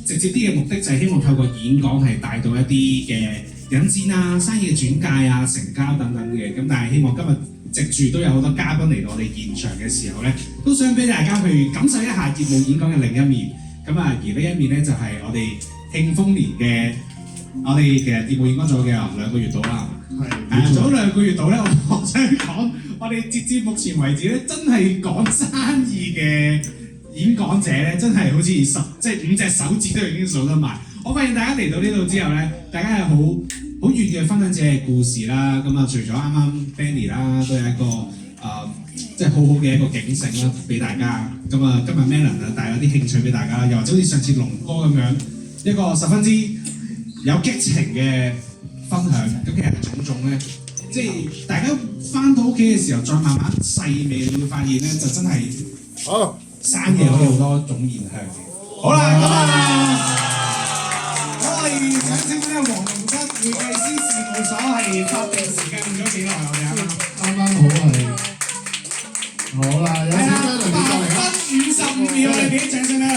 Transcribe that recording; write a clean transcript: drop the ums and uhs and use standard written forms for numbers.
直接啲嘅目的就係希望透過演講係帶到一啲嘅引薦啊、生意嘅轉介啊、成交等等嘅。咁但係希望今日藉住都有好多嘉賓嚟到我哋現場嘅時候咧，都想俾大家去感受一下業務演講嘅另一面。咁啊，而呢一面咧就係我哋慶豐年嘅我哋嘅業務演講做嘅2個月到啦。係。做咗2個月到咧，我想講，我哋截至目前為止咧，真係講生意嘅演講者咧，真係好似即係5隻手指都已經數得埋。我發現大家嚟到呢度之後咧，大家係好願意去分享自己嘅故事啦。咁啊，除咗啱啱 Benny 啦，都有一個即係好好嘅一個警醒啦，俾大家。咁啊，今日 Melon 啊帶咗啲興趣俾大家，又或者好似上次龍哥咁樣一個十分之有激情嘅分享。咁其實種種咧，即係大家翻到屋企嘅時候，再慢慢細味，你會發現咧，就真係生意可以好多種面向嘅。好啦，咁我哋想請問黃龍吉會計師事務所係法定時間用咗幾耐？我哋啱啱好啦，有請 Melon 你過嚟啦。8分55秒，你俾啲掌聲啦。